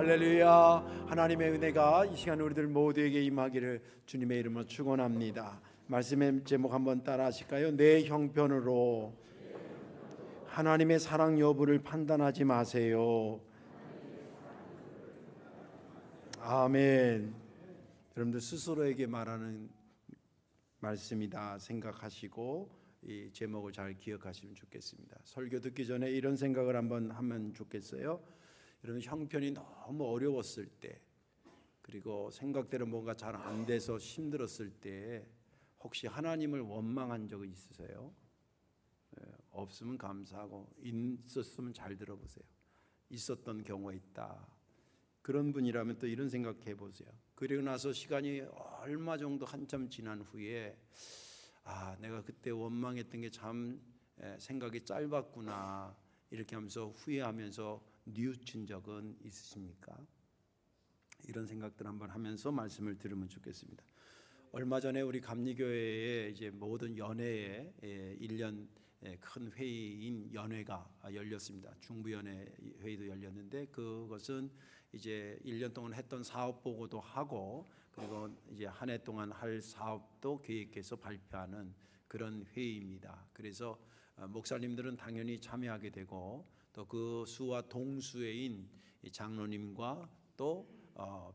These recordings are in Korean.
할렐루야. 하나님의 은혜가 이 시간 우리들 모두에게 임하기를 주님의 이름으로 축원합니다. 말씀의 제목 한번 따라 하실까요? 내 형편으로 하나님의 사랑 여부를 판단하지 마세요. 아멘. 여러분들 스스로에게 말하는 말씀이다 생각하시고 이 제목을 잘 기억하시면 좋겠습니다. 설교 듣기 전에 이런 생각을 한번 하면 좋겠어요. 여러분, 형편이 너무 어려웠을 때, 그리고 생각대로 뭔가 잘 안 돼서 힘들었을 때 혹시 하나님을 원망한 적이 있으세요? 없으면 감사하고, 있었으면 잘 들어보세요. 있었던 경우가 있다. 그런 분이라면 또 이런 생각해 보세요. 그리고 나서 시간이 얼마 정도 한참 지난 후에 내가 그때 원망했던 게 참 생각이 짧았구나, 이렇게 하면서 후회하면서 뉘우친 적은 있으십니까? 이런 생각들 한번 하면서 말씀을 들으면 좋겠습니다. 얼마 전에 우리 감리교회에 이제 모든 연회에 1년 큰 회의인 연회가 열렸습니다. 중부연회 회의도 열렸는데, 그것은 이제 1년 동안 했던 사업 보고도 하고, 그리고 이제 한 해 동안 할 사업도 계획해서 발표하는 그런 회의입니다. 그래서 목사님들은 당연히 참여하게 되고, 또 그 수와 동수회인 장로님과 또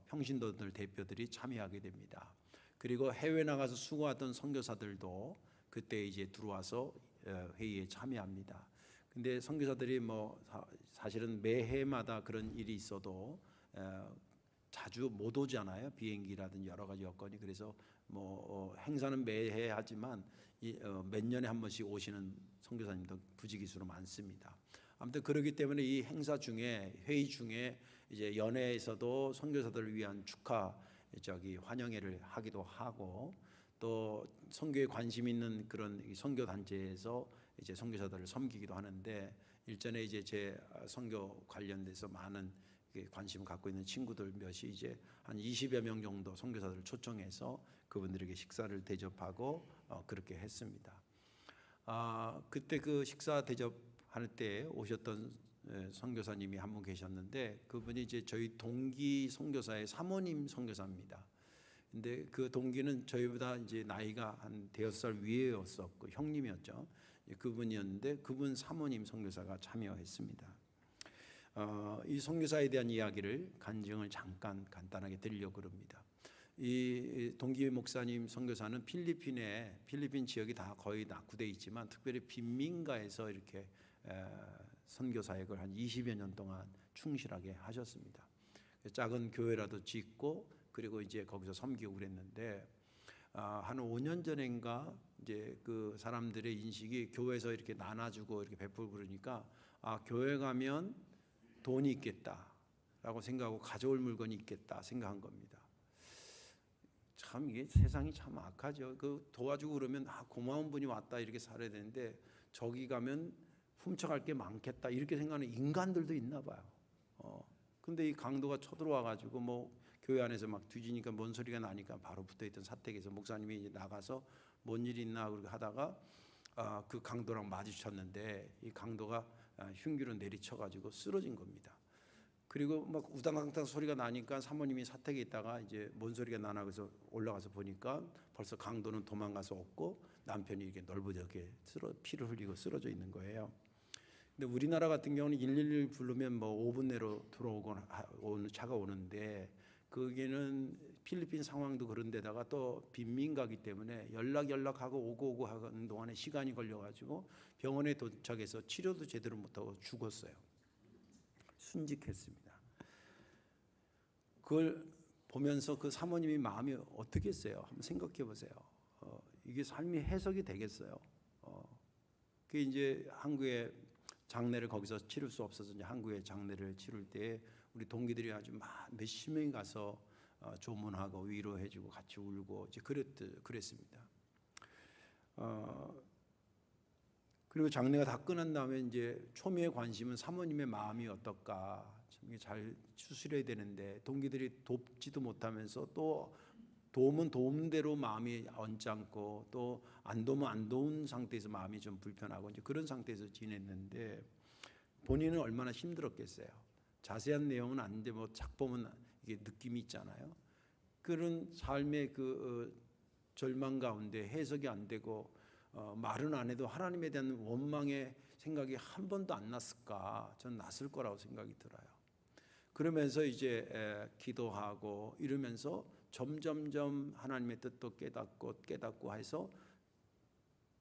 평신도들 대표들이 참여하게 됩니다. 그리고 해외 나가서 수고하던 선교사들도 그때 이제 들어와서 회의에 참여합니다. 근데 선교사들이 사실은 매해마다 그런 일이 있어도 자주 못 오잖아요. 비행기라든지 여러 가지 여건이. 그래서 행사는 매해 하지만 몇 년에 한 번씩 오시는 선교사님도 부지기수로 많습니다. 아무튼 그렇기 때문에 이 행사 중에, 회의 중에 이제 연회에서도 선교사들을 위한 축하 환영회를 하기도 하고, 또 선교에 관심 있는 그런 선교 단체에서 이제 선교사들을 섬기기도 하는데, 일전에 이제 제 선교 관련돼서 많은 관심을 갖고 있는 친구들 몇이 이제 한 20여 명 정도 선교사들을 초청해서 그분들에게 식사를 대접하고 그렇게 했습니다. 그때 그 식사 대접할 때 오셨던 선교사님이 한 분 계셨는데, 그분이 이제 저희 동기 선교사의 사모님 선교사입니다. 근데 그 동기는 저희보다 이제 나이가 한 대여섯 살 위에였었고 형님이었죠. 그분이었는데, 그분 사모님 선교사가 참여했습니다. 이 선교사에 대한 이야기를 간증을 잠깐 간단하게 드리려고 합니다. 이 동기 목사님 선교사는 필리핀 지역이 다 거의 낙후되어 있지만, 특별히 빈민가에서 이렇게 선교 사역을 한 20여 년 동안 충실하게 하셨습니다. 작은 교회라도 짓고, 그리고 이제 거기서 섬기고 그랬는데, 한 5년 전인가 이제 그 사람들의 인식이 교회에서 이렇게 나눠주고 이렇게 베풀고 그러니까, 교회 가면 돈이 있겠다라고 생각하고 가져올 물건이 있겠다 생각한 겁니다. 참 이게 세상이 참 악하죠. 그 도와주고 그러면 고마운 분이 왔다 이렇게 살아야 되는데, 저기 가면 훔쳐갈 게 많겠다 이렇게 생각하는 인간들도 있나 봐요. 근데 이 강도가 쳐들어와 가지고 교회 안에서 막 뒤지니까 뭔 소리가 나니까 바로 붙어있던 사택에서 목사님이 이제 나가서 뭔 일이 있나 그렇게 하다가 그 강도랑 마주쳤는데, 이 강도가 흉기로 내리쳐가지고 쓰러진 겁니다. 그리고 막 우당탕탕 소리가 나니까 사모님이 사택에 있다가 이제 뭔 소리가 나나 그래서 올라가서 보니까 벌써 강도는 도망가서 없고 남편이 이렇게 널브러지게 피를 흘리고 쓰러져 있는 거예요. 근데 우리나라 같은 경우는 111 부르면 5분 내로 들어오거나 오는 차가 오는데, 거기는 필리핀 상황도 그런데다가 또 빈민가기 때문에 연락하고 오고 하는 동안에 시간이 걸려가지고 병원에 도착해서 치료도 제대로 못하고 죽었어요. 순직했습니다. 그걸 보면서 그 사모님이 마음이 어떻겠어요? 한번 생각해 보세요. 이게 삶이 해석이 되겠어요? 그 이제 한국에 장례를 거기서 치를 수 없어서 이제 한국에 장례를 치를 때 우리 동기들이 아주 몇십 명이 가서 조문하고 위로해주고 같이 울고 이제 그랬습니다. 그리고 장례가 다 끝난 다음에 이제 초미의 관심은 사모님의 마음이 어떨까, 잘 추스려야 되는데 동기들이 돕지도 못하면서 또 도움은 도움대로 마음이 언짢고, 또 안 도우면 안 도운 상태에서 마음이 좀 불편하고 이제 그런 상태에서 지냈는데, 본인은 얼마나 힘들었겠어요. 자세한 내용은 아닌데 뭐 작 보면 이게 느낌이 있잖아요. 그런 삶의 그 절망 가운데 해석이 안 되고 말은 안 해도 하나님에 대한 원망의 생각이 한 번도 안 났을까? 저는 났을 거라고 생각이 들어요. 그러면서 이제 기도하고 이러면서 점점점 하나님의 뜻도 깨닫고 해서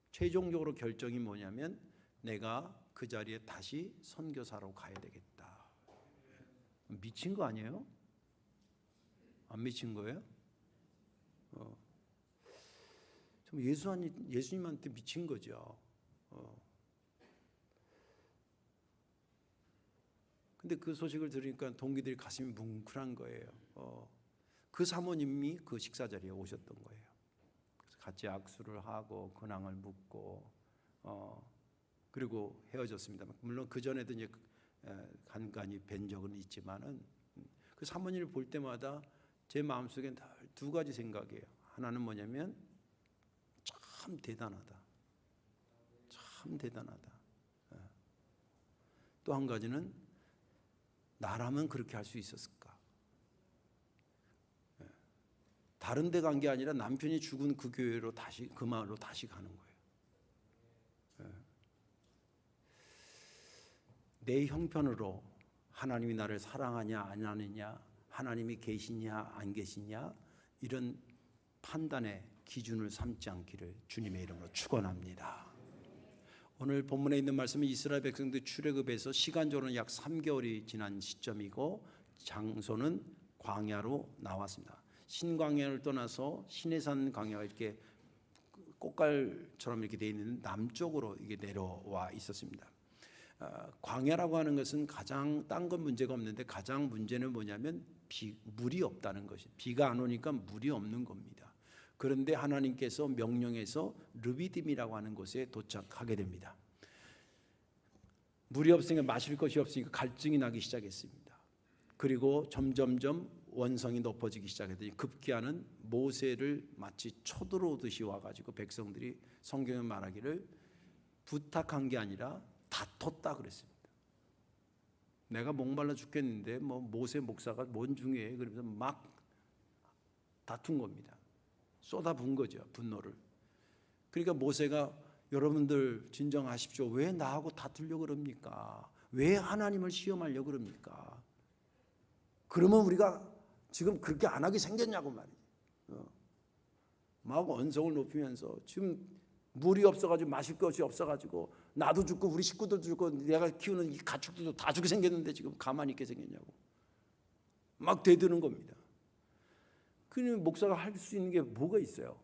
최종적으로 결정이 뭐냐면 내가 그 자리에 다시 선교사로 가야 되겠다. 미친 거 아니에요? 안 미친 거예요? 좀 예수님한테 미친 거죠. 근데 그 소식을 들으니까 동기들이 가슴이 뭉클한 거예요. 그 사모님이 그 식사 자리에 오셨던 거예요. 그래서 같이 악수를 하고 근황을 묻고 그리고 헤어졌습니다. 물론 그 전에도 이제 간간히 뵌 적은 있지만은 그 사모님을 볼 때마다 제 마음속에 두 가지 생각이에요. 하나는 뭐냐면 참 대단하다. 참 대단하다. 또 한 가지는 나라면 그렇게 할 수 있었을까? 다른 데 간 게 아니라 남편이 죽은 그 교회로 다시 그 마을로 다시 가는 거예요. 내 형편으로 하나님이 나를 사랑하냐 안 하느냐, 하나님이 계시냐 안 계시냐 이런 판단의 기준을 삼지 않기를 주님의 이름으로 축원합니다. 오늘 본문에 있는 말씀은 이스라엘 백성들 출애굽에서 시간적으로는 약 3개월이 지난 시점이고 장소는 광야로 나왔습니다. 신광야를 떠나서 시내산 광야가 이렇게 꽃갈처럼 이렇게 되어 있는 남쪽으로 이게 내려와 있었습니다. 광야라고 하는 것은 가장 딴 건 문제가 없는데 가장 문제는 뭐냐면 물이 없다는 것이, 비가 안 오니까 물이 없는 겁니다. 그런데 하나님께서 명령해서 르비딤이라고 하는 곳에 도착하게 됩니다. 물이 없으니까 마실 것이 없으니까 갈증이 나기 시작했습니다. 그리고 점점점 원성이 높아지기 시작했더니 급기야는 모세를 마치 쳐들어오듯이 와가지고 백성들이 성경에 말하기를 부탁한 게 아니라 다퉜다 그랬습니다. 내가 목말라 죽겠는데 뭐 모세 목사가 뭔 중요해? 그러면서 막 다툰 겁니다. 쏟아부은 거죠, 분노를. 그러니까 모세가 여러분들 진정하십시오. 왜 나하고 다투려고 그럽니까? 왜 하나님을 시험하려고 그럽니까? 그러면 우리가 지금 그렇게 안 하게 생겼냐고 말이에요. 막 언성을 높이면서 지금 물이 없어가지고 마실 것이 없어가지고 나도 죽고 우리 식구도 죽고 내가 키우는 이 가축들도 다 죽게 생겼는데 지금 가만히 있게 생겼냐고 막 대드는 겁니다. 그러면 목사가 할 수 있는 게 뭐가 있어요?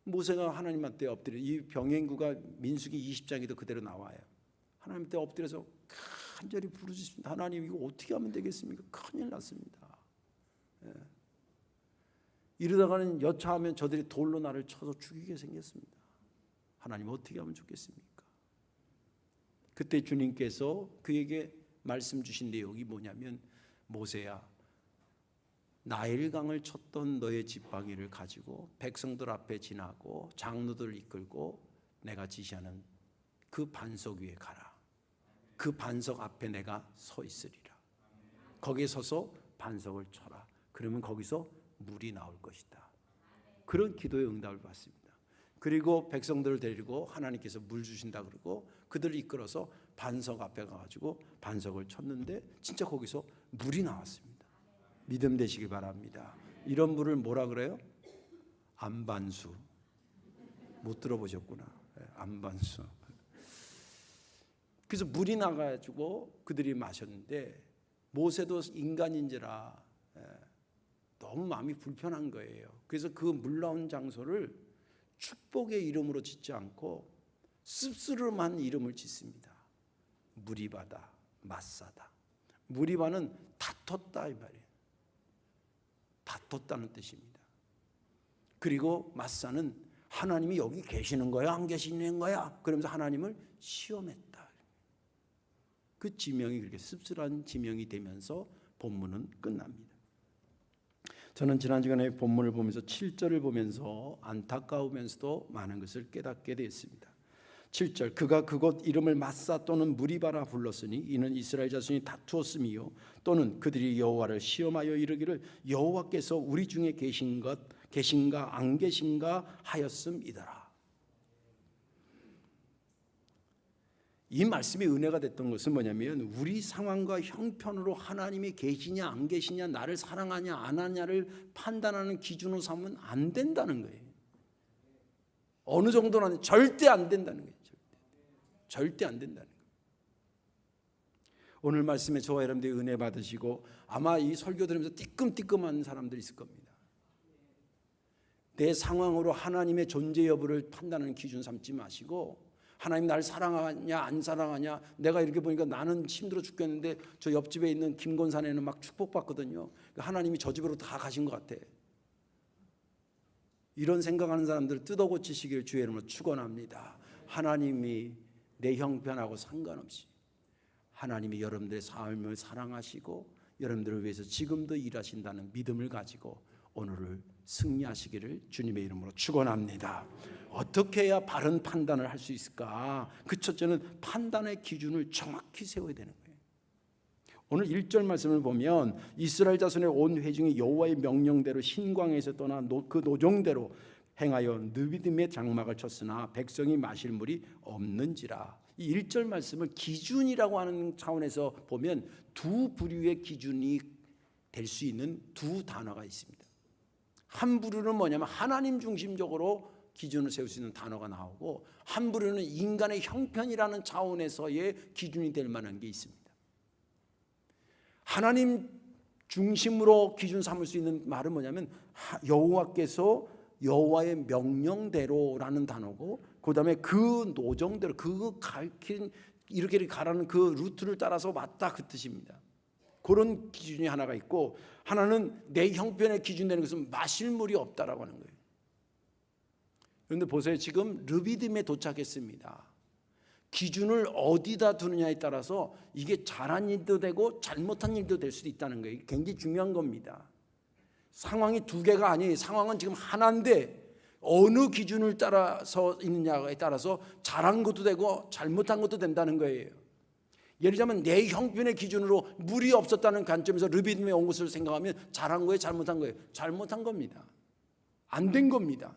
모세가 하나님한테 엎드려, 이 병행구가 민수기 20장에도 그대로 나와요. 하나님한테 엎드려서 간절히 부르짖습니다. 하나님 이거 어떻게 하면 되겠습니까? 큰일 났습니다. 이러다가는 여차하면 저들이 돌로 나를 쳐서 죽이게 생겼습니다. 하나님 어떻게 하면 좋겠습니까? 그때 주님께서 그에게 말씀 주신 내용이 뭐냐면 모세야, 나일강을 쳤던 너의 지팡이를 가지고 백성들 앞에 지나고 장로들을 이끌고 내가 지시하는 그 반석 위에 가라. 그 반석 앞에 내가 서 있으리라. 거기에 서서 반석을 쳐라. 그러면 거기서 물이 나올 것이다. 그런 기도의 응답을 받습니다. 그리고 백성들을 데리고 하나님께서 물 주신다 그러고 그들을 이끌어서 반석 앞에 가가지고 반석을 쳤는데 진짜 거기서 물이 나왔습니다. 믿음 되시기 바랍니다. 이런 물을 뭐라 그래요? 안반수. 못 들어보셨구나. 안반수. 그래서 물이 나가지고 그들이 마셨는데 모세도 인간인지라 너무 마음이 불편한 거예요. 그래서 그 물 나온 장소를 축복의 이름으로 짓지 않고 씁쓸한 이름을 짓습니다. 무리바다, 마사다. 무리바는 다퉜다 이 말이에요. 다퉜다는 뜻입니다. 그리고 마사는 하나님이 여기 계시는 거야 안 계시는 거야 그러면서 하나님을 시험했다. 그 지명이 그렇게 씁쓸한 지명이 되면서 본문은 끝납니다. 저는 지난 시간에 본문을 보면서 7절을 보면서 안타까우면서도 많은 것을 깨닫게 되었습니다. 7절 그가 그곳 이름을 마사 또는 무리바라 불렀으니 이는 이스라엘 자손이 다투었음이요 또는 그들이 여호와를 시험하여 이르기를 여호와께서 우리 중에 계신가 안 계신가 하였음이더라. 이 말씀이 은혜가 됐던 것은 뭐냐면 우리 상황과 형편으로 하나님이 계시냐 안 계시냐 나를 사랑하냐 안 하냐를 판단하는 기준으로 삼으면 안 된다는 거예요. 어느 정도는 절대 안 된다는 거예요. 절대 안 된다는 거예요. 오늘 말씀에 저와 여러분들이 은혜 받으시고 아마 이 설교 들으면서 띠끔띠끔한 사람들이 있을 겁니다. 내 상황으로 하나님의 존재 여부를 판단하는 기준 삼지 마시고 하나님 나를 사랑하냐 안 사랑하냐 내가 이렇게 보니까 나는 힘들어 죽겠는데 저 옆집에 있는 김건산에는 막 축복받거든요. 하나님이 저 집으로 다 가신 것 같아. 이런 생각하는 사람들 뜯어고치시기를 주의 이름으로 축원합니다. 하나님이 내 형편하고 상관없이 하나님이 여러분들의 삶을 사랑하시고 여러분들을 위해서 지금도 일하신다는 믿음을 가지고 오늘을 승리하시기를 주님의 이름으로 축원합니다. 어떻게 해야 바른 판단을 할 수 있을까? 그 첫째는 판단의 기준을 정확히 세워야 되는 거예요. 오늘 1절 말씀을 보면 이스라엘 자손의 온 회중이 여호와의 명령대로 신광에서 떠나 그 노종대로 행하여 느비딤의 장막을 쳤으나 백성이 마실 물이 없는지라. 이 1절 말씀을 기준이라고 하는 차원에서 보면 두 부류의 기준이 될 수 있는 두 단어가 있습니다. 한 부류는 뭐냐면 하나님 중심적으로 기준을 세울 수 있는 단어가 나오고 한 부류는 인간의 형편이라는 차원에서의 기준이 될 만한 게 있습니다. 하나님 중심으로 기준 삼을 수 있는 말은 뭐냐면 여호와께서 여호와의 명령대로라는 단어고 그 다음에 그 노정대로 그 가르친 이렇게 가라는 그 루트를 따라서 맞다 그 뜻입니다. 그런 기준이 하나가 있고 하나는 내 형편의 기준 되는 것은 마실 물이 없다라고 하는 거예요. 그런데 보세요. 지금 르비딤에 도착했습니다. 기준을 어디다 두느냐에 따라서 이게 잘한 일도 되고 잘못한 일도 될 수도 있다는 거예요. 이게 굉장히 중요한 겁니다. 상황이 두 개가 아니에요. 상황은 지금 하나인데 어느 기준을 따라서 있느냐에 따라서 잘한 것도 되고 잘못한 것도 된다는 거예요. 예를 들자면 내 형편의 기준으로 물이 없었다는 관점에서 르비딤에 온 것을 생각하면 잘한 거예요, 잘못한 거예요? 잘못한 겁니다. 안 된 겁니다.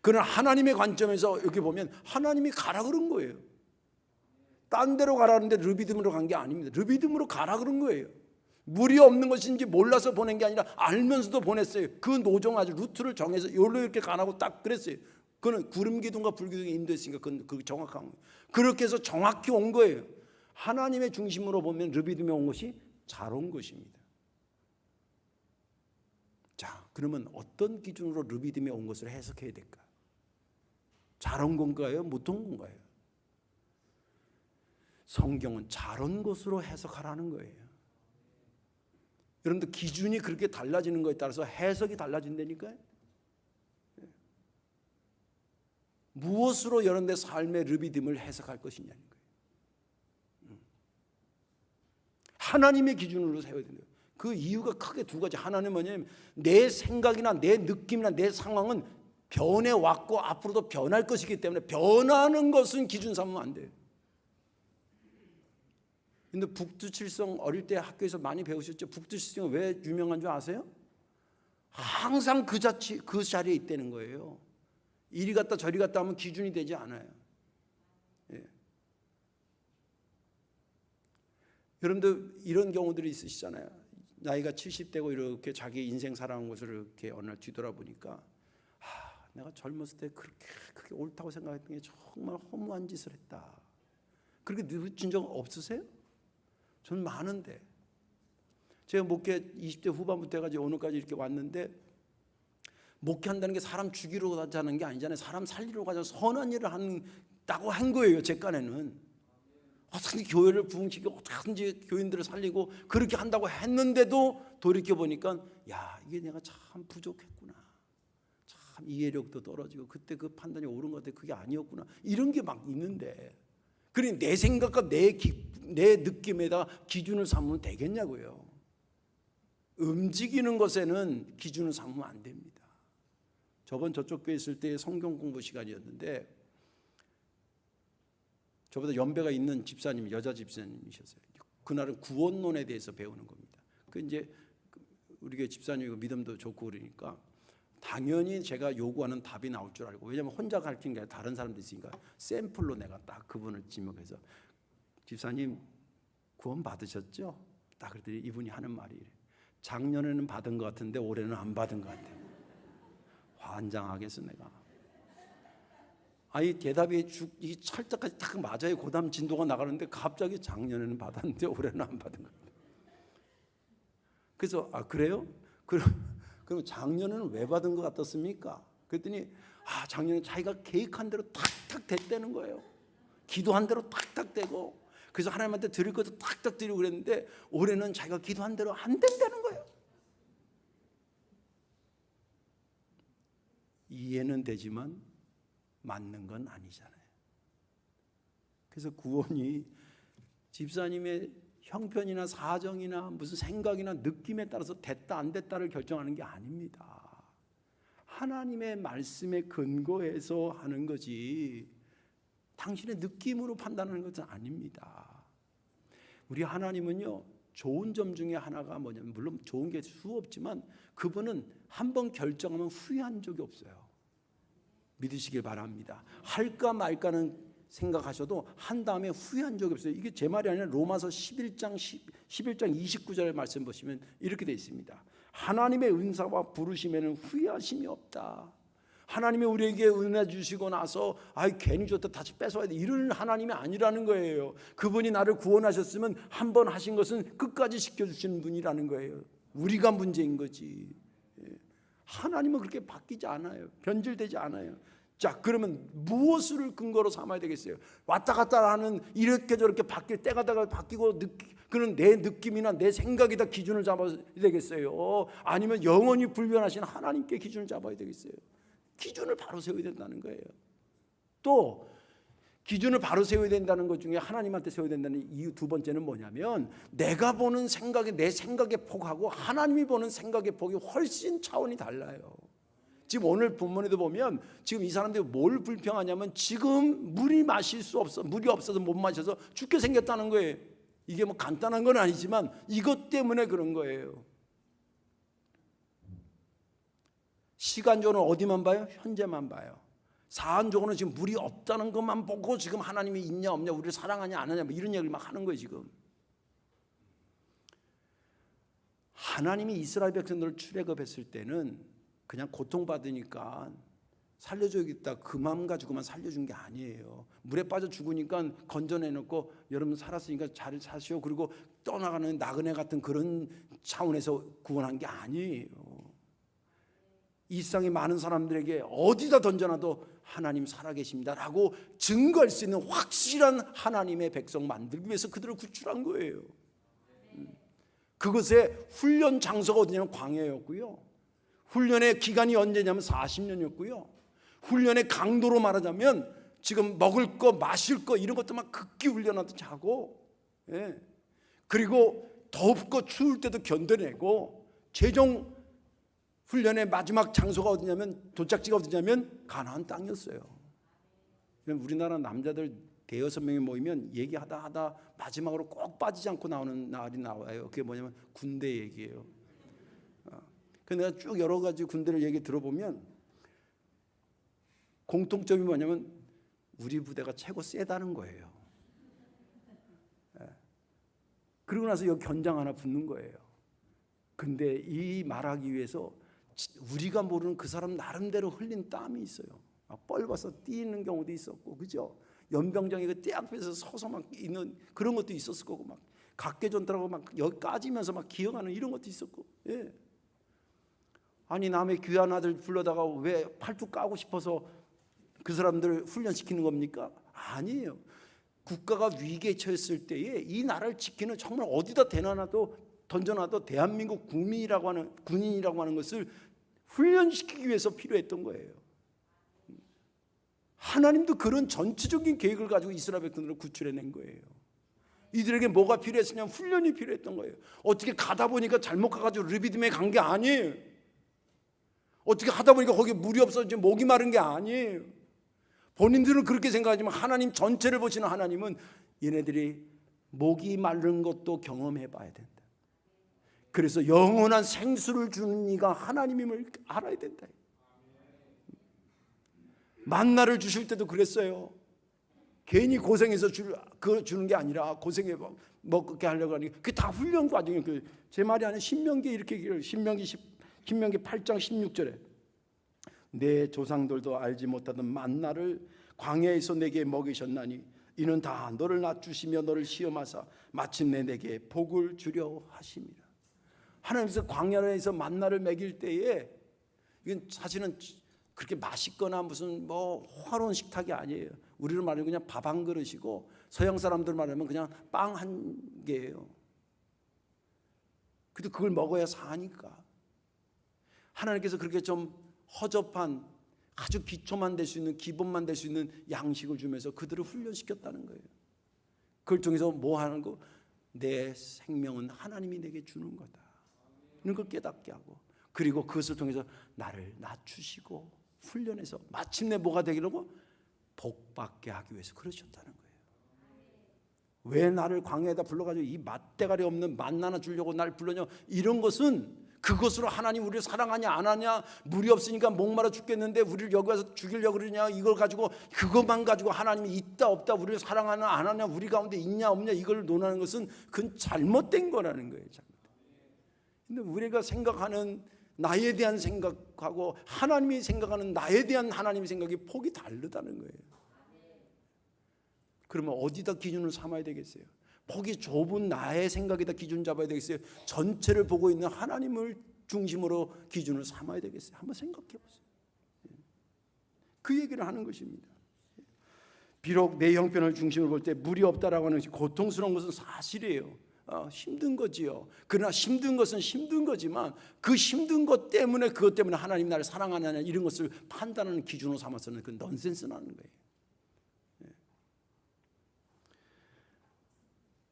그러나 하나님의 관점에서 이렇게 보면 하나님이 가라 그런 거예요. 딴 데로 가라는데 르비딤으로 간 게 아닙니다. 르비딤으로 가라 그런 거예요. 물이 없는 것인지 몰라서 보낸 게 아니라 알면서도 보냈어요. 그 노정 아주 루트를 정해서 여기로 이렇게 가라고 딱 그랬어요. 그는 구름 기둥과 불 기둥이 인도했으니까 그건 정확한 거예요. 그렇게 해서 정확히 온 거예요. 하나님의 중심으로 보면 르비딤에 온 것이 잘 온 것입니다. 자, 그러면 어떤 기준으로 르비딤에 온 것을 해석해야 될까? 잘 온 건가요? 못 온 건가요? 성경은 잘 온 것으로 해석하라는 거예요. 여러분들 기준이 그렇게 달라지는 것에 따라서 해석이 달라진다니까요. 무엇으로 여러분의 삶의 르비딤을 해석할 것이냐는 거예요. 하나님의 기준으로 세워야 된다. 그 이유가 크게 두 가지. 하나는 뭐냐면 내 생각이나 내 느낌이나 내 상황은 변해왔고 앞으로도 변할 것이기 때문에 변하는 것은 기준 삼으면 안 돼요. 근데 북두칠성 어릴 때 학교에서 많이 배우셨죠? 북두칠성이 왜 유명한 줄 아세요? 항상 그 자리에 있다는 거예요. 이리 갔다 저리 갔다 하면 기준이 되지 않아요. 예. 여러분들 이런 경우들이 있으시잖아요. 나이가 70대고 이렇게 자기 인생 살아온 것을 이렇게 어느 날 뒤돌아보니까 내가 젊었을 때 그렇게 옳다고 생각했던 게 정말 허무한 짓을 했다. 그렇게 느끼신 적 없으세요? 저는 많은데 제가 목회 20대 후반부터 해가지고 오늘까지 이렇게 왔는데 목회한다는 게 사람 죽이러 가자는 게 아니잖아요. 사람 살리러 가자 선한 일을 한다고 한 거예요. 제 깐에는 어떻게 교회를 부흥시키고 어떻게 교인들을 살리고 그렇게 한다고 했는데도 돌이켜보니까 야 이게 내가 참 부족했구나. 참 이해력도 떨어지고 그때 그 판단이 옳은 것 같아. 그게 아니었구나. 이런 게 막 있는데 그러니 내 생각과 내 느낌에다 기준을 삼으면 되겠냐고요. 움직이는 것에는 기준을 삼으면 안 됩니다. 저번 저쪽 교회 있을 때 성경 공부 시간이었는데 저보다 연배가 있는 집사님, 여자 집사님이셨어요. 그날은 구원론에 대해서 배우는 겁니다. 그 이제 우리 교회 집사님이고 믿음도 좋고 그러니까 당연히 제가 요구하는 답이 나올 줄 알고, 왜냐하면 혼자 가르치는 게 아니라 다른 사람도 있으니까 샘플로 내가 딱 그분을 지목해서 집사님 구원 받으셨죠? 딱 그랬더니 이분이 하는 말이 이래. 작년에는 받은 것 같은데 올해는 안 받은 것 같아요. 환장하겠어 내가. 아니 대답이 이 찰떡까지 딱 맞아야 고담 진도가 나가는데 갑자기 작년에는 받았는데 올해는 안 받은 것 같아요. 그래서 그래요? 그럼 작년에는 왜 받은 것 같았습니까? 그랬더니 작년에 자기가 계획한 대로 탁탁 됐다는 거예요. 기도한 대로 탁탁 되고, 그래서 하나님한테 드릴 것도 탁탁 드리고 그랬는데 올해는 자기가 기도한 대로 안 된다는 거예요. 이해는 되지만 맞는 건 아니잖아요. 그래서 구원이 집사님의 형편이나 사정이나 무슨 생각이나 느낌에 따라서 됐다 안 됐다를 결정하는 게 아닙니다. 하나님의 말씀에 근거해서 하는 거지 당신의 느낌으로 판단하는 것은 아닙니다. 우리 하나님은요, 좋은 점 중에 하나가 뭐냐면, 물론 좋은 게 수없지만 그분은 한번 결정하면 후회한 적이 없어요. 믿으시길 바랍니다. 할까 말까는 생각하셔도 한 다음에 후회한 적이 없어요. 이게 제 말이 아니라 로마서 11장 29절의 말씀 보시면 이렇게 되어 있습니다. 하나님의 은사와 부르심에는 후회하심이 없다. 하나님이 우리에게 은혜 주시고 나서 괜히 줬다 다시 뺏어야 돼, 이런 하나님이 아니라는 거예요. 그분이 나를 구원하셨으면 한 번 하신 것은 끝까지 지켜주시는 분이라는 거예요. 우리가 문제인 거지. 하나님은 그렇게 바뀌지 않아요. 변질되지 않아요. 자, 그러면 무엇을 근거로 삼아야 되겠어요? 왔다 갔다 하는, 이렇게 저렇게 바뀔 때가 바뀌고 그런 내 느낌이나 내 생각이 다 기준을 잡아야 되겠어요? 아니면 영원히 불변하신 하나님께 기준을 잡아야 되겠어요? 기준을 바로 세워야 된다는 거예요. 또 기준을 바로 세워야 된다는 것 중에 하나님한테 세워야 된다는 이유 두 번째는 뭐냐면, 내가 보는 생각이, 내 생각의 폭하고 하나님이 보는 생각의 폭이 훨씬 차원이 달라요. 지금 오늘 본문에도 보면 지금 이 사람들이 뭘 불평하냐면, 지금 물이 없어서 못 마셔서 죽게 생겼다는 거예요. 이게 뭐 간단한 건 아니지만 이것 때문에 그런 거예요. 시간적으로는 어디만 봐요? 현재만 봐요. 사안적으로는 지금 물이 없다는 것만 보고 지금 하나님이 있냐 없냐, 우리를 사랑하냐 안 하냐 뭐 이런 얘기를 막 하는 거예요. 지금 하나님이 이스라엘 백성들을 출애굽했을 때는 그냥 고통받으니까 살려줘야겠다 그 마음 가지고만 살려준 게 아니에요. 물에 빠져 죽으니까 건져내놓고 여러분 살았으니까 잘 사시오 그리고 떠나가는 나그네 같은 그런 차원에서 구원한 게 아니에요. 이 세상에 많은 사람들에게 어디다 던져놔도 하나님 살아계십니다라고 증거할 수 있는 확실한 하나님의 백성 만들기 위해서 그들을 구출한 거예요. 그것의 훈련 장소가 어디냐면 광야였고요. 훈련의 기간이 언제냐면 40년이었고요. 훈련의 강도로 말하자면 지금 먹을 거 마실 거 이런 것들만 극기 훈련하듯 하고, 그리고 덥고 추울 때도 견뎌내고, 최종 훈련의 마지막 장소가 어디냐면, 도착지가 어디냐면 가나안 땅이었어요. 우리나라 남자들 대여섯 명이 모이면 얘기하다 마지막으로 꼭 빠지지 않고 나오는 날이 나와요. 그게 뭐냐면 군대 얘기예요. 그래서 내가 쭉 여러 가지 군대를 얘기 들어보면 공통점이 뭐냐면 우리 부대가 최고 세다는 거예요. 그리고 나서 여기 견장 하나 붙는 거예요. 근데 이 말하기 위해서 우리가 모르는 그 사람 나름대로 흘린 땀이 있어요. 막 뻘벗어 뛰는 경우도 있었고, 그죠? 연병장에 그 떼 앞에서 서서 막 있는 그런 것도 있었을 거고, 막 각계전투라고 막 여기 까지면서 막 기어가는 이런 것도 있었고, 아니 남의 귀한 아들 불러다가 왜 팔뚝 까고 싶어서 그 사람들 훈련시키는 겁니까? 아니에요. 국가가 위기에 처했을 때에 이 나라를 지키는, 정말 어디다 던져놔도 대한민국 군인이라고 하는 것을 훈련시키기 위해서 필요했던 거예요. 하나님도 그런 전체적인 계획을 가지고 이스라엘 백성들을 구출해낸 거예요. 이들에게 뭐가 필요했으냐면 훈련이 필요했던 거예요. 어떻게 가다 보니까 잘못 가가지고 르비딤에 간 게 아니에요. 어떻게 하다 보니까 거기 물이 없어서 목이 마른 게 아니에요. 본인들은 그렇게 생각하지만 하나님 전체를 보시는 하나님은 얘네들이 목이 마른 것도 경험해 봐야 된다. 그래서 영원한 생수를 주는 이가 하나님임을 알아야 된다. 만나를 주실 때도 그랬어요. 괜히 고생해서 주는 게 아니라 고생해 먹게 하려고 하니 그게 다 훈련 과정이에요. 제 말이 아니라 신명기 이렇게 신명기 8장 16절에 내 조상들도 알지 못하던 만나를 광야에서 내게 먹이셨나니 이는 다 너를 낮추시며 너를 시험하사 마침내 내게 복을 주려 하심이라. 하나님께서 광야에서 만나를 먹일 때에 이건 사실은 그렇게 맛있거나 무슨 뭐 호화로운 식탁이 아니에요. 우리로 말하면 그냥 밥 한 그릇이고 서양 사람들 말하면 그냥 빵 한 개예요. 근데 그걸 먹어야 사니까 하나님께서 그렇게 좀 허접한 아주 기초만 될 수 있는 기본만 될 수 있는 양식을 주면서 그들을 훈련시켰다는 거예요. 그걸 통해서 뭐 하는 거? 내 생명은 하나님이 내게 주는 거다. 이런 걸 깨닫게 하고 그리고 그것을 통해서 나를 낮추시고 훈련해서 마침내 뭐가 되기로 복받게 하기 위해서 그러셨다는 거예요. 왜 나를 광야에다 불러가지고 이 맛대가리 없는 만나나 주려고 날 불러냐? 이런 것은 그것으로 하나님 우리를 사랑하냐 안 하냐, 물이 없으니까 목마르 죽겠는데 우리를 여기 와서 죽이려고 그러냐, 이걸 가지고 그것만 가지고 하나님이 있다 없다, 우리를 사랑하냐 안 하냐, 우리 가운데 있냐 없냐 이걸 논하는 것은 그건 잘못된 거라는 거예요. 근데 우리가 생각하는 나에 대한 생각하고 하나님이 생각하는 나에 대한 하나님의 생각이 폭이 다르다는 거예요. 그러면 어디다 기준을 삼아야 되겠어요? 폭이 좁은 나의 생각에다 기준 잡아야 되겠어요? 전체를 보고 있는 하나님을 중심으로 기준을 삼아야 되겠어요? 한번 생각해 보세요. 그 얘기를 하는 것입니다. 비록 내 형편을 중심으로 볼 때 물이 없다라고 하는 것이 고통스러운 것은 사실이에요. 힘든 거지요. 그러나 힘든 것은 힘든 거지만 그 힘든 것 때문에 그것 때문에 하나님 나를 사랑하느냐 이런 것을 판단하는 기준으로 삼아서는 그 넌센스라는 거예요.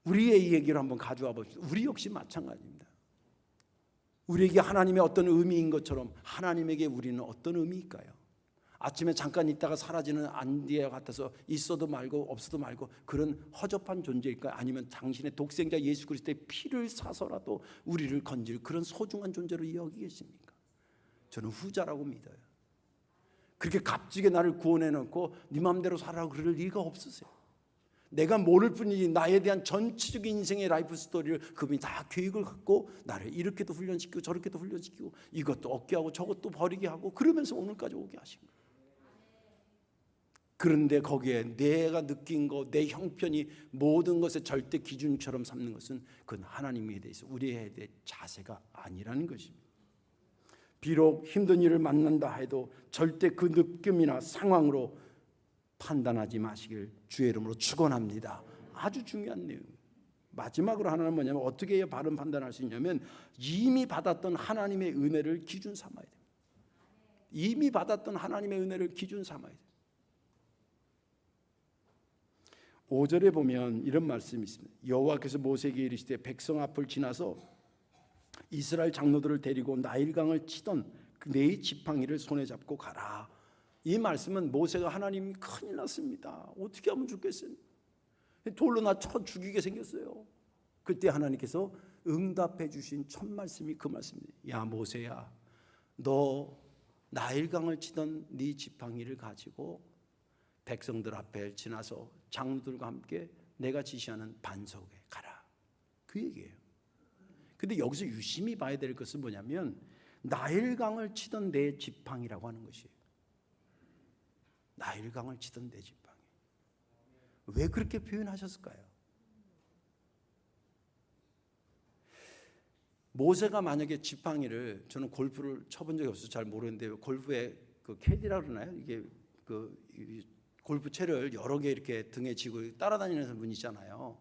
우리의 얘기를 한번 가져와 봅시다. 우리 역시 마찬가지입니다. 우리에게 하나님의 어떤 의미인 것처럼 하나님에게 우리는 어떤 의미일까요? 아침에 잠깐 있다가 사라지는 안개와 같아서 있어도 말고 없어도 말고 그런 허접한 존재일까요? 아니면 당신의 독생자 예수 그리스도의 피를 사서라도 우리를 건질 그런 소중한 존재로 여기겠습니까? 저는 후자라고 믿어요. 그렇게 값지게 나를 구원해 놓고 네 마음대로 살아라고 그럴 리가 없으세요. 내가 모를 뿐이지 나에 대한 전체적인 인생의 라이프 스토리를 그분이 다 계획을 갖고 나를 이렇게도 훈련시키고 저렇게도 훈련시키고 이것도 얻게 하고 저것도 버리게 하고 그러면서 오늘까지 오게 하신 거예요. 그런데 거기에 내가 느낀 것, 내 형편이 모든 것의 절대 기준처럼 삼는 것은 그건 하나님에 대해서 우리에 대해 자세가 아니라는 것입니다. 비록 힘든 일을 만난다 해도 절대 그 느낌이나 상황으로 판단하지 마시길 주의 이름으로 축원합니다. 아주 중요한 내용. 마지막으로 하나는 뭐냐면 어떻게 해야 바른 판단할 수 있냐면 이미 받았던 하나님의 은혜를 기준 삼아야 됩니다. 이미 받았던 하나님의 은혜를 기준 삼아야 돼요. 5절에 보면 이런 말씀이 있습니다. 여호와께서 모세에게 이르시되 백성 앞을 지나서 이스라엘 장로들을 데리고 나일강을 치던 네 지팡이를 손에 잡고 가라. 이 말씀은 모세가 하나님 큰일 났습니다. 어떻게 하면 좋겠어요? 돌로 나 쳐 죽이게 생겼어요. 그때 하나님께서 응답해 주신 첫 말씀이 그 말씀입니다. 야 모세야, 너 나일강을 치던 네 지팡이를 가지고 백성들 앞에 지나서 장로들과 함께 내가 지시하는 반석에 가라. 그 얘기예요. 근데 여기서 유심히 봐야 될 것은 뭐냐면 나일강을 치던 내 지팡이라고 하는 것이에요. 나일강을 치던 내 지팡이. 왜 그렇게 표현하셨을까요? 모세가 만약에 지팡이를, 저는 골프를 쳐본 적이 없어서 잘 모르는데 골프에 그 캐디라 그러나요? 이게 그 골프채를 여러 개 이렇게 등에 지고 따라다니는 분 있잖아요.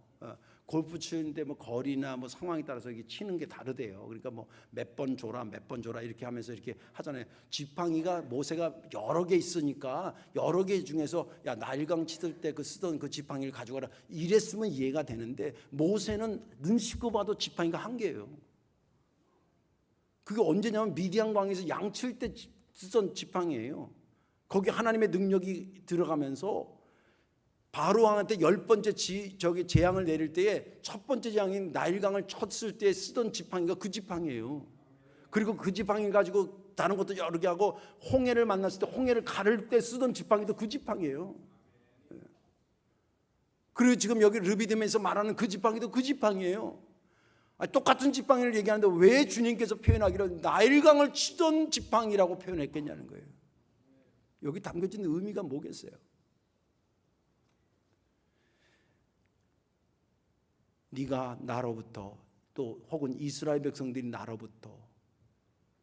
골프 치는데 뭐 거리나 뭐 상황에 따라서 이게 치는 게 다르대요. 그러니까 뭐 몇 번 줘라, 몇 번 줘라 이렇게 하면서 이렇게 하잖아요. 지팡이가 모세가 여러 개 있으니까 여러 개 중에서 야 나일강 치들 때 그 쓰던 그 지팡이를 가져가라 이랬으면 이해가 되는데 모세는 눈 씻고 봐도 지팡이가 한 개예요. 그게 언제냐면 미디안 광에서 양 칠 때 쓰던 지팡이예요. 거기 하나님의 능력이 들어가면서 바로 왕한테 10번째 재앙을 내릴 때에 첫 번째 재앙인 나일강을 쳤을 때 쓰던 지팡이가 그 지팡이에요. 그리고 그 지팡이 가지고 다른 것도 여러 개 하고 홍해를 만났을 때 홍해를 가를 때 쓰던 지팡이도 그 지팡이에요. 그리고 지금 여기 르비딤에서 말하는 그 지팡이도 그 지팡이에요. 똑같은 지팡이를 얘기하는데 왜 주님께서 표현하기를 나일강을 치던 지팡이라고 표현했겠냐는 거예요. 여기 담겨진 의미가 뭐겠어요? 네가 나로부터 또 혹은 이스라엘 백성들이 나로부터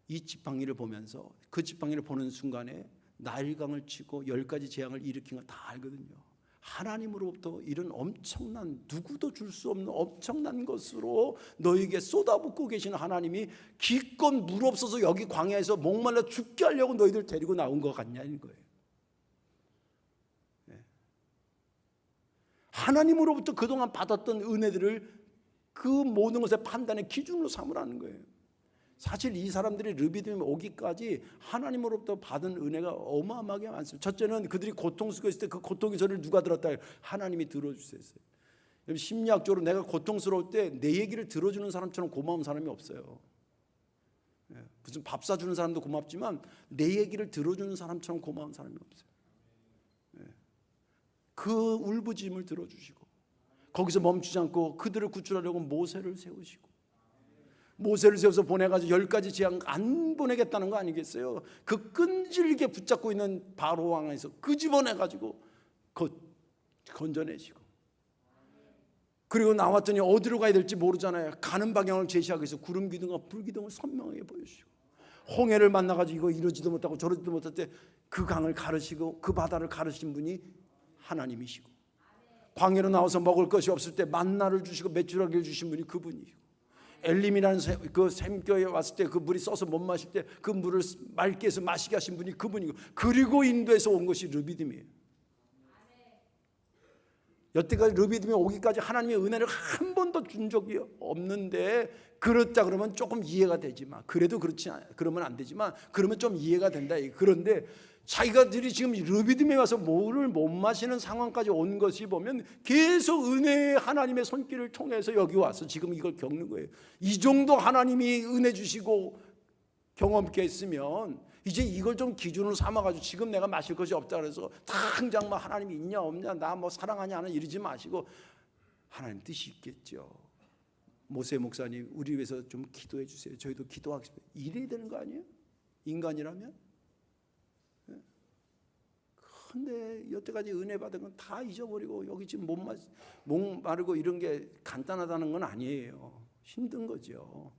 이 지팡이를 보면서 그 지팡이를 보는 순간에 나일강을 치고 10가지 재앙을 일으킨 거 다 알거든요. 하나님으로부터 이런 엄청난, 누구도 줄 수 없는 엄청난 것으로 너에게 쏟아붓고 계시는 하나님이 기껏 물 없어서 여기 광야에서 목말라 죽게 하려고 너희들 데리고 나온 것 같냐는 거예요. 하나님으로부터 그동안 받았던 은혜들을 그 모든 것의 판단의 기준으로 삼으라는 거예요. 사실 이 사람들이 르비딤에 오기까지 하나님으로부터 받은 은혜가 어마어마하게 많습니다. 첫째는 그들이 고통 속에 있을 때 그 고통의 소리를 누가 들었다? 하나님이 들어주셨어요. 심리학적으로 내가 고통스러울 때 내 얘기를 들어주는 사람처럼 고마운 사람이 없어요. 무슨 밥 사주는 사람도 고맙지만 내 얘기를 들어주는 사람처럼 고마운 사람이 없어요. 그 울부짖음을 들어주시고 거기서 멈추지 않고 그들을 구출하려고 모세를 세우시고 모세를 세워서 보내가지고 10가지 재앙 안 보내겠다는 거 아니겠어요? 그 끈질기게 붙잡고 있는 바로 왕에서 끄집어내가지고 건져내시고 그리고 나왔더니 어디로 가야 될지 모르잖아요. 가는 방향을 제시하기 위해서 구름 기둥과 불 기둥을 선명하게 보여주시고 홍해를 만나가지고 이거 이러지도 못하고 저러지도 못할 때 그 강을 가르시고 그 바다를 가르신 분이 하나님이시고 광야로 나와서 먹을 것이 없을 때 만나를 주시고 메추라기를 주신 분이 그분이고 엘림이라는 그 샘교에 왔을 때 그 물이 써서 못 마실 때 그 물을 맑게 해서 마시게 하신 분이 그분이고 그리고 인도에서 온 것이 르비딤이에요. 여태까지 르비딤에 오기까지 하나님의 은혜를 한 번도 준 적이 없는데 그렇다 그러면 조금 이해가 되지만 그래도 그러면 안 되지만 그러면 좀 이해가 된다. 그런데 자기가들이 지금 르비딤에 와서 물을 못 마시는 상황까지 온 것이 보면 계속 은혜의 하나님의 손길을 통해서 여기 와서 지금 이걸 겪는 거예요. 이 정도 하나님이 은혜 주시고 경험케 했으면 이제 이걸 좀 기준으로 삼아가지고 지금 내가 마실 것이 없다 그래서 당장 뭐 하나님이 있냐 없냐 나 뭐 사랑하냐 하는 이러지 마시고 하나님 뜻이 있겠죠. 모세 목사님 우리 위해서 좀 기도해 주세요. 저희도 기도하겠습니다. 이래야 되는 거 아니에요? 인간이라면? 근데 여태까지 은혜 받은 건 다 잊어버리고 여기 지금 목 마르고 이런 게 간단하다는 건 아니에요. 힘든 거죠.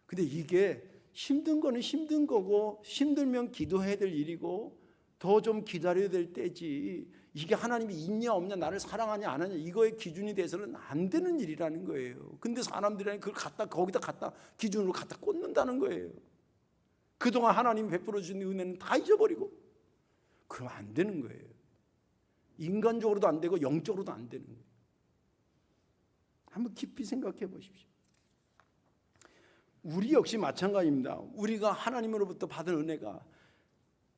근데 이게 힘든 거는 힘든 거고 힘들면 기도해야 될 일이고 더 좀 기다려야 될 때지 이게 하나님이 있냐 없냐 나를 사랑하냐 안 하냐 이거의 기준이 돼서는 안 되는 일이라는 거예요. 근데 사람들이 그걸 거기다 갖다 기준으로 갖다 꽂는다는 거예요. 그동안 하나님이 베풀어 주신 은혜는 다 잊어버리고 그러면 안 되는 거예요. 인간적으로도 안 되고 영적으로도 안 되는 거예요. 한번 깊이 생각해 보십시오. 우리 역시 마찬가지입니다. 우리가 하나님으로부터 받은 은혜가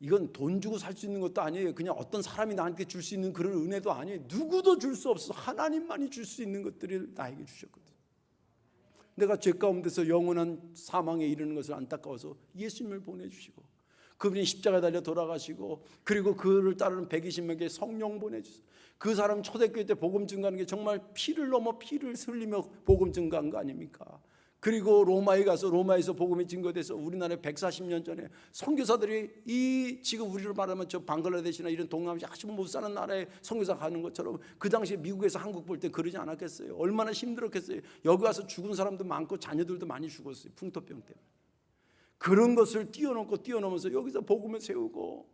이건 돈 주고 살 수 있는 것도 아니에요. 그냥 어떤 사람이 나한테 줄 수 있는 그런 은혜도 아니에요. 누구도 줄 수 없어서 하나님만이 줄 수 있는 것들을 나에게 주셨거든요. 내가 죄 가운데서 영원한 사망에 이르는 것을 안타까워서 예수님을 보내주시고 그분이 십자가에 달려 돌아가시고 그리고 그를 따르는 120명에게 성령 보내주세요. 그 사람 초대교회 때 복음 증거하는 게 정말 피를 넘어 피를 흘리며 복음 증거한 거 아닙니까? 그리고 로마에 가서 로마에서 복음이 증거돼서 우리나라에 140년 전에 선교사들이 이 지금 우리로 말하면 저 방글라데시나 이런 동남아시아 아주 못 사는 나라에 선교사 가는 것처럼 그 당시에 미국에서 한국 볼 때 그러지 않았겠어요? 얼마나 힘들었겠어요? 여기 와서 죽은 사람도 많고 자녀들도 많이 죽었어요. 풍토병 때문에. 그런 것을 뛰어넘으면서 여기서 복음을 세우고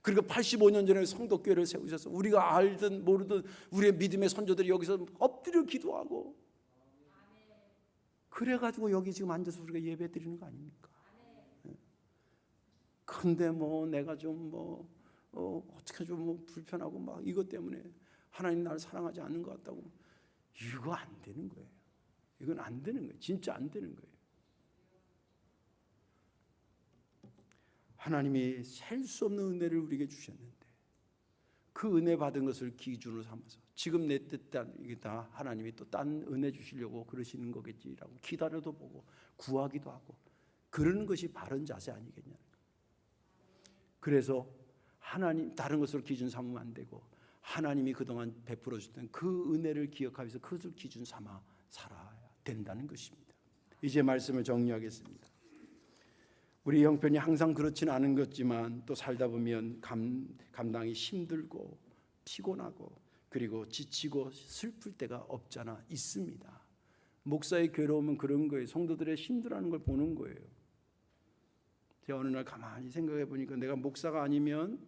그리고 85년 전에 성도교회를 세우셔서 우리가 알든 모르든 우리의 믿음의 선조들이 여기서 엎드려 기도하고 그래가지고 여기 지금 앉아서 우리가 예배 드리는 거 아닙니까? 근데 뭐 내가 좀 어떻게 좀 불편하고 막 이것 때문에 하나님 나를 사랑하지 않는 것 같다고 이거 안 되는 거예요. 이건 안 되는 거예요. 진짜 안 되는 거예요. 하나님이 셀 수 없는 은혜를 우리에게 주셨는데 그 은혜 받은 것을 기준으로 삼아서 지금 내 뜻대로 이게 다 하나님이 또 딴 은혜 주시려고 그러시는 거겠지라고 기다려도 보고 구하기도 하고 그러는 것이 바른 자세 아니겠냐. 그래서 하나님 다른 것으로 기준 삼으면 안 되고 하나님이 그동안 베풀어 주셨던 그 은혜를 기억하면서 그것을 기준 삼아 살아야 된다는 것입니다. 이제 말씀을 정리하겠습니다. 우리 형편이 항상 그렇지는 않은 것지만 또 살다 보면 감당이 힘들고 피곤하고 그리고 지치고 슬플 때가 없잖아 있습니다. 목사의 괴로움은 그런 거예요. 성도들의 힘들어하는 걸 보는 거예요. 제가 어느 날 가만히 생각해 보니까 내가 목사가 아니면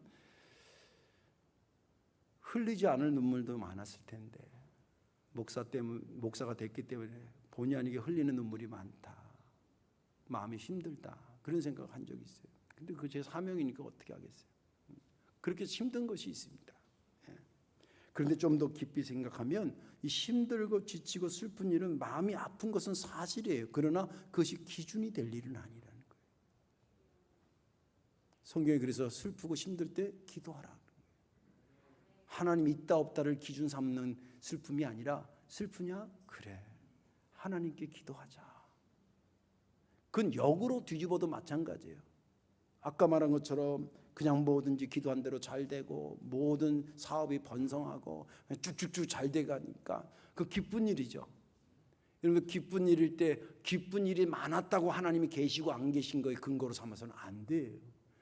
흘리지 않을 눈물도 많았을 텐데 목사가 됐기 때문에 본의 아니게 흘리는 눈물이 많다. 마음이 힘들다. 그런 생각을 한 적이 있어요. 근데 그게 제 사명이니까 어떻게 하겠어요. 그렇게 힘든 것이 있습니다. 그런데 좀 더 깊이 생각하면 이 힘들고 지치고 슬픈 일은 마음이 아픈 것은 사실이에요. 그러나 그것이 기준이 될 일은 아니라는 거예요. 성경에 그래서 슬프고 힘들 때 기도하라. 하나님 있다 없다를 기준 삼는 슬픔이 아니라 슬프냐? 그래. 하나님께 기도하자. 그건 역으로 뒤집어도 마찬가지예요. 아까 말한 것처럼 그냥 뭐든지 기도한 대로 잘 되고 모든 사업이 번성하고 쭉쭉쭉 잘 돼가니까 그 기쁜 일이죠. 여러분 기쁜 일일 때 기쁜 일이 많았다고 하나님이 계시고 안 계신 거에 근거로 삼아서는 안 돼요.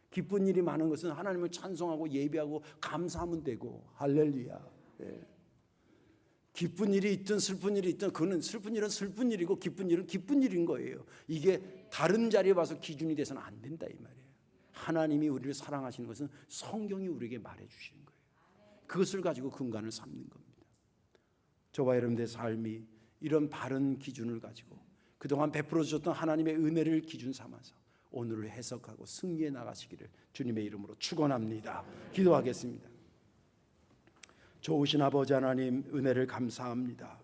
기쁜 일이 많은 것은 하나님을 찬송하고 예배하고 감사하면 되고 할렐루야. 예. 기쁜 일이 있든 슬픈 일이 있든 그거는 슬픈 일은 슬픈 일이고 기쁜 일은 기쁜 일인 거예요. 이게 다른 자리에 와서 기준이 돼서는 안 된다 이 말이에요. 하나님이 우리를 사랑하시는 것은 성경이 우리에게 말해주시는 거예요. 그것을 가지고 근간을 삼는 겁니다. 저와 여러분들의 삶이 이런 바른 기준을 가지고 그동안 베풀어 주셨던 하나님의 은혜를 기준 삼아서 오늘을 해석하고 승리해 나가시기를 주님의 이름으로 축원합니다. 기도하겠습니다. 좋으신 아버지 하나님 은혜를 감사합니다.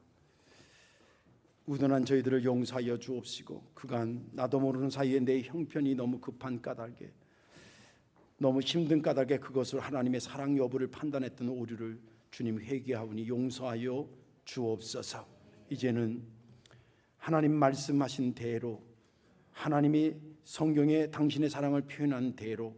우둔한 저희들을 용서하여 주옵시고 그간 나도 모르는 사이에 내 형편이 너무 급한 까닭에 너무 힘든 까닭에 그것을 하나님의 사랑 여부를 판단했던 오류를 주님 회개하오니 용서하여 주옵소서. 이제는 하나님 말씀하신 대로 하나님이 성경에 당신의 사랑을 표현한 대로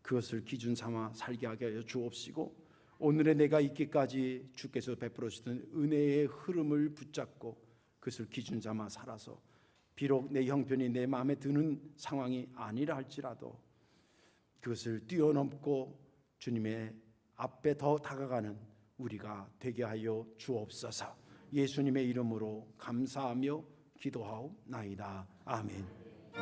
그것을 기준 삼아 살게 하여 주옵시고 오늘의 내가 있기까지 주께서 베풀어 주신 은혜의 흐름을 붙잡고 그것을 기준 삼아 살아서 비록 내 형편이 내 마음에 드는 상황이 아니라 할지라도 그것을 뛰어넘고 주님의 앞에 더 다가가는 우리가 되게 하여 주옵소서. 예수님의 이름으로 감사하며 기도하옵나이다. 아멘.